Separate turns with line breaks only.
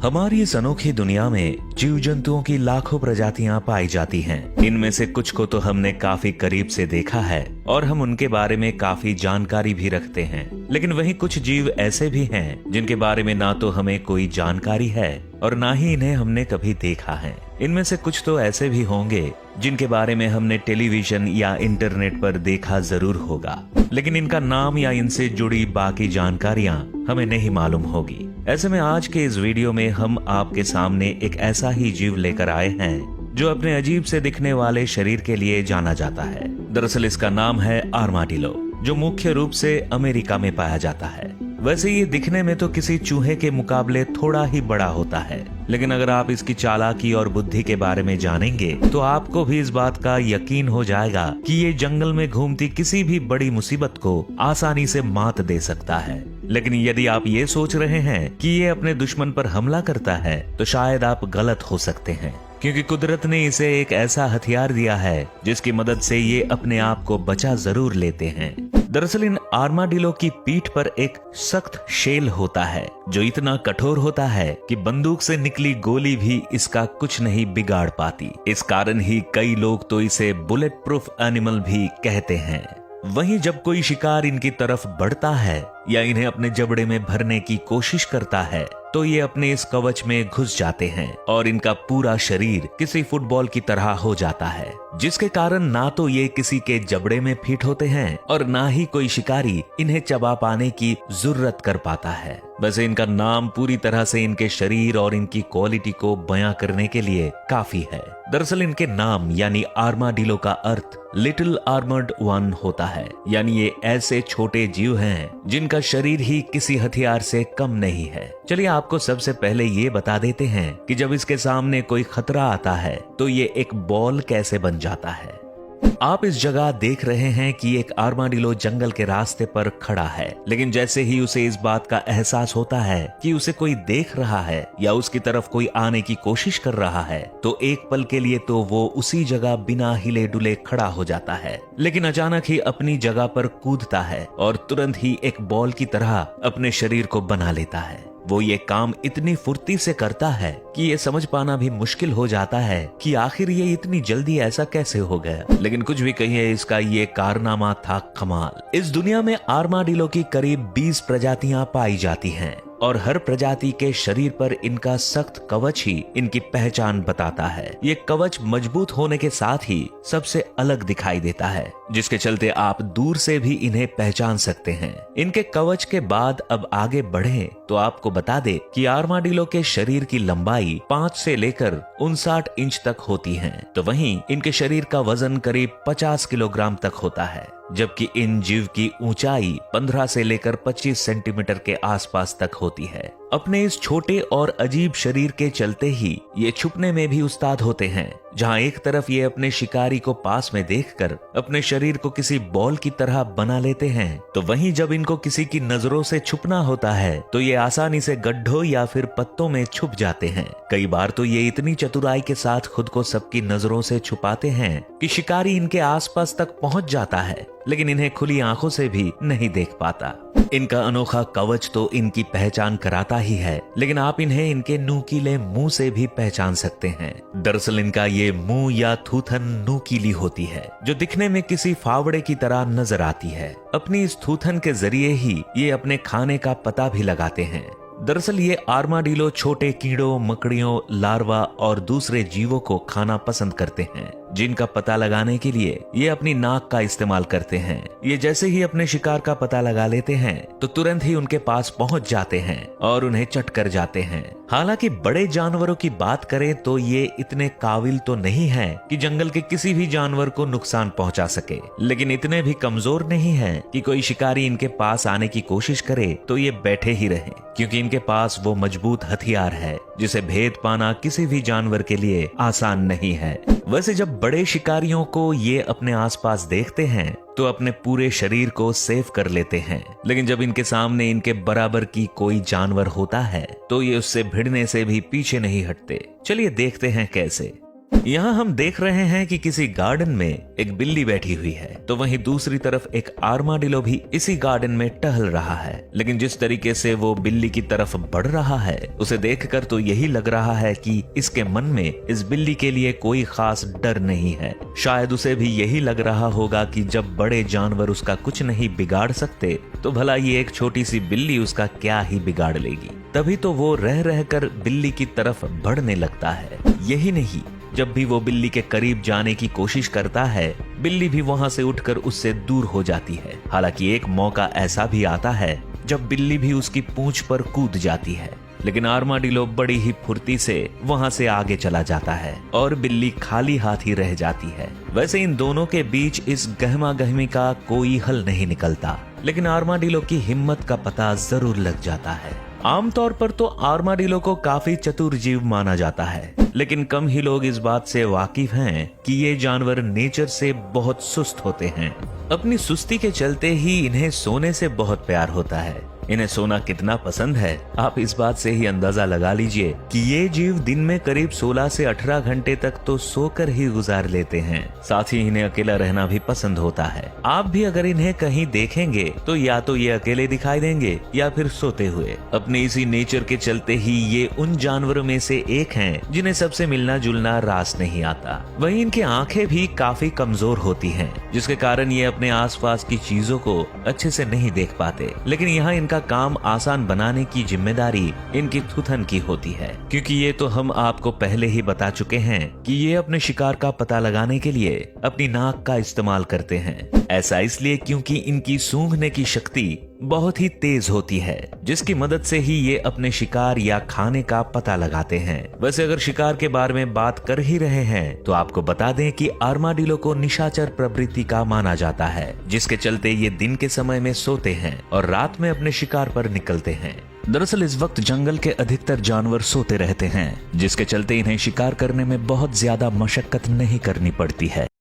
हमारी इस अनोखी दुनिया में जीव जंतुओं की लाखों प्रजातियां पाई जाती हैं। इनमें से कुछ को तो हमने काफी करीब से देखा है और हम उनके बारे में काफी जानकारी भी रखते हैं, लेकिन वहीं कुछ जीव ऐसे भी हैं जिनके बारे में ना तो हमें कोई जानकारी है और ना ही इन्हें हमने कभी देखा है। इनमें से कुछ तो ऐसे भी होंगे जिनके बारे में हमने टेलीविजन या इंटरनेट पर देखा जरूर होगा, लेकिन इनका नाम या इनसे जुड़ी बाकी जानकारियां हमें नहीं मालूम होगी। ऐसे में आज के इस वीडियो में हम आपके सामने एक ऐसा ही जीव लेकर आए हैं जो अपने अजीब से दिखने वाले शरीर के लिए जाना जाता है। दरअसल इसका नाम है आर्माडिलो, जो मुख्य रूप से अमेरिका में पाया जाता है। वैसे ये दिखने में तो किसी चूहे के मुकाबले थोड़ा ही बड़ा होता है, लेकिन अगर आप इसकी चालाकी और बुद्धि के बारे में जानेंगे तो आपको भी इस बात का यकीन हो जाएगा कि ये जंगल में घूमती किसी भी बड़ी मुसीबत को आसानी से मात दे सकता है। लेकिन यदि आप ये सोच रहे हैं कि ये अपने दुश्मन पर हमला करता है तो शायद आप गलत हो सकते हैं, क्योंकि कुदरत ने इसे एक ऐसा हथियार दिया है जिसकी मदद से ये अपने आप को बचा जरूर लेते हैं। दरअसल इन आर्माडिलो की पीठ पर एक सख्त शेल होता है जो इतना कठोर होता है कि बंदूक से निकली गोली भी इसका कुछ नहीं बिगाड़ पाती। इस कारण ही कई लोग तो इसे बुलेट प्रूफ एनिमल भी कहते हैं। वहीं जब कोई शिकार इनकी तरफ बढ़ता है या इन्हें अपने जबड़े में भरने की कोशिश करता है तो ये अपने इस कवच में घुस जाते हैं और इनका पूरा शरीर किसी फुटबॉल की तरह हो जाता है, जिसके कारण ना तो ये किसी के जबड़े में फिट होते हैं और ना ही कोई शिकारी इन्हें चबा पाने की जरूरत कर पाता है। वैसे इनका नाम पूरी तरह से इनके शरीर और इनकी क्वालिटी को बयां करने के लिए काफी है। दरअसल इनके नाम यानी आर्माडिलो का अर्थ लिटिल आर्मर्ड वन होता है, यानी ये ऐसे छोटे जीव हैं जिनका शरीर ही किसी हथियार से कम नहीं है। चलिए आपको सबसे पहले ये बता देते हैं कि जब इसके सामने कोई खतरा आता है तो ये एक बॉल कैसे बन जाता है। आप इस जगह देख रहे हैं कि एक आर्माडिलो जंगल के रास्ते पर खड़ा है, लेकिन जैसे ही उसे इस बात का एहसास होता है कि उसे कोई देख रहा है या उसकी तरफ कोई आने की कोशिश कर रहा है तो एक पल के लिए तो वो उसी जगह बिना हिले डुले खड़ा हो जाता है, लेकिन अचानक ही अपनी जगह पर कूदता है और तुरंत ही एक बॉल की तरह अपने शरीर को बना लेता है। वो ये काम इतनी फुर्ती से करता है कि ये समझ पाना भी मुश्किल हो जाता है कि आखिर ये इतनी जल्दी ऐसा कैसे हो गया। लेकिन कुछ भी कहिए, इसका ये कारनामा था कमाल। इस दुनिया में आर्माडिलो की करीब 20 प्रजातियां पाई जाती हैं और हर प्रजाति के शरीर पर इनका सख्त कवच ही इनकी पहचान बताता है। ये कवच मजबूत होने के साथ ही सबसे अलग दिखाई देता है, जिसके चलते आप दूर से भी इन्हें पहचान सकते हैं। इनके कवच के बाद अब आगे बढ़े तो आपको बता दे कि आर्माडिलो के शरीर की लंबाई 5 से लेकर 59 इंच तक होती है, तो वहीं इनके शरीर का वजन करीब 50 किलोग्राम तक होता है, जबकि इन जीव की ऊंचाई 15 से लेकर 25 सेंटीमीटर के आसपास तक होती है। अपने इस छोटे और अजीब शरीर के चलते ही ये छुपने में भी उस्ताद होते हैं। जहां एक तरफ ये अपने शिकारी को पास में देखकर अपने शरीर को किसी बॉल की तरह बना लेते हैं, तो वहीं जब इनको किसी की नजरों से छुपना होता है तो ये आसानी से गड्ढों या फिर पत्तों में छुप जाते हैं। कई बार तो ये इतनी चतुराई के साथ खुद को सबकी नजरों से छुपाते हैं कि शिकारी इनके आसपास तक पहुंच जाता है, लेकिन इन्हें खुली आंखों से भी नहीं देख पाता। इनका अनोखा कवच तो इनकी पहचान कराता ही है, लेकिन आप इन्हें इनके नुकीले मुंह से भी पहचान सकते हैं। दरअसल इनका ये मुंह या थूथन नुकीली होती है, जो दिखने में किसी फावड़े की तरह नजर आती है। अपनी इस थूथन के जरिए ही ये अपने खाने का पता भी लगाते हैं। दरअसल ये आर्माडिलो छोटे कीड़ों, मकड़ियों, लार्वा और दूसरे जीवों को खाना पसंद करते हैं, जिनका पता लगाने के लिए ये अपनी नाक का इस्तेमाल करते हैं। ये जैसे ही अपने शिकार का पता लगा लेते हैं तो तुरंत ही उनके पास पहुंच जाते हैं और उन्हें चट कर जाते हैं। हालांकि बड़े जानवरों की बात करें तो ये इतने काबिल तो नहीं है कि जंगल के किसी भी जानवर को नुकसान पहुंचा सके, लेकिन इतने भी कमजोर नहीं है कि कोई शिकारी इनके पास आने की कोशिश करे तो ये बैठे ही रहे, क्योंकि इनके पास वो मजबूत हथियार है जिसे भेद पाना किसी भी जानवर के लिए आसान नहीं है। वैसे जब बड़े शिकारियों को ये अपने आसपास देखते हैं तो अपने पूरे शरीर को सेफ कर लेते हैं, लेकिन जब इनके सामने इनके बराबर की कोई जानवर होता है तो ये उससे भिड़ने से भी पीछे नहीं हटते। चलिए देखते हैं कैसे। यहाँ हम देख रहे हैं कि किसी गार्डन में एक बिल्ली बैठी हुई है, तो वहीं दूसरी तरफ एक आर्माडिलो भी इसी गार्डन में टहल रहा है। लेकिन जिस तरीके से वो बिल्ली की तरफ बढ़ रहा है, उसे देखकर तो यही लग रहा है कि इसके मन में इस बिल्ली के लिए कोई खास डर नहीं है। शायद उसे भी यही लग रहा होगा कि जब बड़े जानवर उसका कुछ नहीं बिगाड़ सकते, तो भला ये एक छोटी सी बिल्ली उसका क्या ही बिगाड़ लेगी। तभी तो वो रह रहकर बिल्ली की तरफ बढ़ने लगता है। यही नहीं, जब भी वो बिल्ली के करीब जाने की कोशिश करता है, बिल्ली भी वहां से उठकर उससे दूर हो जाती है। हालांकि एक मौका ऐसा भी आता है जब बिल्ली भी उसकी पूंछ पर कूद जाती है, लेकिन आर्माडिलो बड़ी ही फुर्ती से वहां से आगे चला जाता है और बिल्ली खाली हाथ ही रह जाती है। वैसे इन दोनों के बीच इस गहमा गहमी का कोई हल नहीं निकलता, लेकिन आर्माडिलो की हिम्मत का पता जरूर लग जाता है। आमतौर पर तो आर्माडिलो को काफी चतुर जीव माना जाता है, लेकिन कम ही लोग इस बात से वाकिफ हैं कि ये जानवर नेचर से बहुत सुस्त होते हैं। अपनी सुस्ती के चलते ही इन्हें सोने से बहुत प्यार होता है। इन्हें सोना कितना पसंद है, आप इस बात से ही अंदाजा लगा लीजिए कि ये जीव दिन में करीब 16 से 18 घंटे तक तो सोकर ही गुजार लेते हैं। साथ ही इन्हें अकेला रहना भी पसंद होता है। आप भी अगर इन्हें कहीं देखेंगे तो या तो ये अकेले दिखाई देंगे या फिर सोते हुए। अपने इसी नेचर के चलते ही ये उन जानवरों में से एक हैं जिन्हें सबसे मिलना जुलना रास नहीं आता। वहीं इनकी आंखें भी काफी कमजोर होती हैं, जिसके कारण ये अपने आसपास की चीजों को अच्छे से नहीं देख पाते। लेकिन यहाँ का काम आसान बनाने की जिम्मेदारी इनकी थुथन की होती है, क्योंकि ये तो हम आपको पहले ही बता चुके हैं कि ये अपने शिकार का पता लगाने के लिए अपनी नाक का इस्तेमाल करते हैं। ऐसा इसलिए क्योंकि इनकी सूंघने की शक्ति बहुत ही तेज होती है, जिसकी मदद से ही ये अपने शिकार या खाने का पता लगाते हैं। वैसे अगर शिकार के बारे में बात कर ही रहे हैं तो आपको बता दें कि आर्माडिलो को निशाचर प्रवृत्ति का माना जाता है, जिसके चलते ये दिन के समय में सोते हैं और रात में अपने शिकार पर निकलते हैं। दरअसल इस वक्त जंगल के अधिकतर जानवर सोते रहते हैं, जिसके चलते इन्हें शिकार करने में बहुत ज्यादा मशक्कत नहीं करनी पड़ती है।